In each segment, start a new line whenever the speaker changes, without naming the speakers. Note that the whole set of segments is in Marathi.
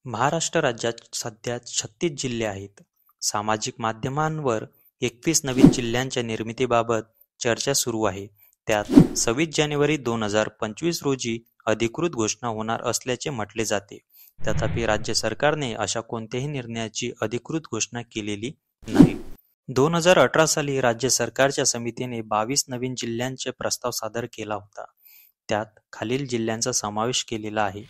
महाराष्ट्र राज्यात सध्या 36 जिल्हे आहेत. सामाजिक माध्यमांवर 21 नवीन जिल्ह्यांच्या निर्मितीबाबत चर्चा सुरू आहे. त्यात 26 जानेवारी 2025 रोजी अधिकृत घोषणा होणार असल्याचे म्हटले जाते. तथापि राज्य सरकारने अशा कोणत्याही निर्णयाची अधिकृत घोषणा केलेली नाही. 2018 साली राज्य सरकारच्या समितीने 22 नवीन जिल्ह्यांचे प्रस्ताव सादर केला होता. त्यात खालील जिल्ह्यांचा समावेश केलेला आहे.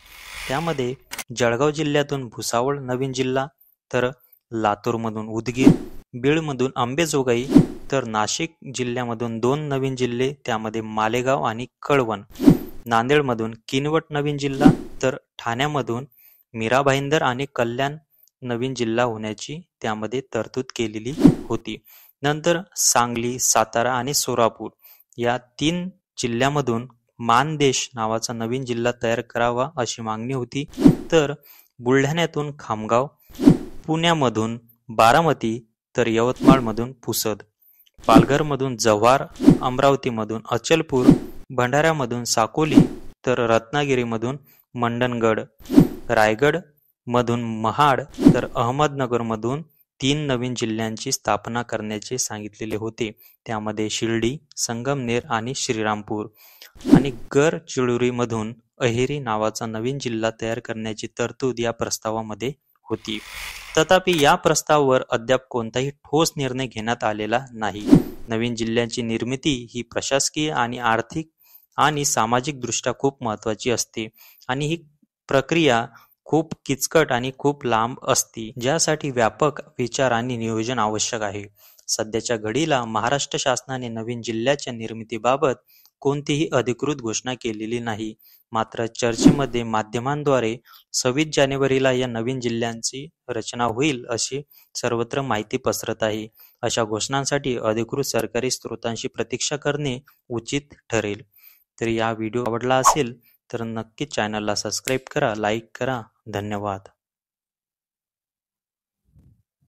त्यामध्ये जळगाव जिल्ह्यातून भुसावळ नवीन जिल्हा, तर लातूरमधून उदगीर, बीडमधून अंबेजोगाई, तर नाशिक जिल्ह्यामधून 2 नवीन जिल्हे, त्यामध्ये मालेगाव आणि कळवण. नांदेडमधून किनवट नवीन जिल्हा, तर ठाण्यामधून मीरा भाईंदर आणि कल्याण नवीन जिल्हा होण्याची त्यामध्ये तरतूद केलेली होती. नंतर सांगली, सातारा आणि सोलापूर या 3 जिल्ह्यामधून मानदेश नावाचा नवीन जिल्हा तयार करावा अशी मागणी होती. तर बुलढाण्यातून खामगाव, पुण्यामधून बारामती, तर यवतमाळमधून पुसद, पालघरमधून जव्हार, अमरावतीमधून अचलपूर, भंडाऱ्यामधून साकोली, तर रत्नागिरीमधून मंडणगड, रायगड मधून महाड, तर अहमदनगरमधून 3 नवीन जिल्ह्यांची स्थापना करण्याचे सांगितलेले होते. त्यामध्ये शिर्डी, संगमनेर आणि श्रीरामपूर. आणि गडचिरोलीमधून अहेरी नावाचा नवीन जिल्हा तयार करण्याची तरतूद या प्रस्तावामध्ये होती. तथापि या प्रस्तावावर अद्याप कोणताही ठोस निर्णय घेण्यात आलेला नाही. नवीन जिल्ह्यांची निर्मिती ही प्रशासकीय आणि आर्थिक आणि सामाजिक दृष्ट्या खूप महत्त्वाची असते आणि ही प्रक्रिया खूप किचकट आणि खूप लांब असते, ज्यासाठी व्यापक विचार आणि नियोजन आवश्यक आहे. सध्याच्या घडीला महाराष्ट्र शासनाने नवीन जिल्ह्याच्या निर्मितीबाबत कोणतीही अधिकृत घोषणा केलेली नाही. मात्र चर्चेमध्ये माध्यमांद्वारे 26 जानेवारीला या नवीन जिल्ह्यांची रचना होईल अशी सर्वत्र माहिती पसरत आहे. अशा घोषणांसाठी अधिकृत सरकारी स्रोतांशी प्रतीक्षा करणे उचित ठरेल. तर या व्हिडिओ आवडला असेल तर नक्की चॅनलला सबस्क्राईब करा, लाईक करा. धन्यवाद.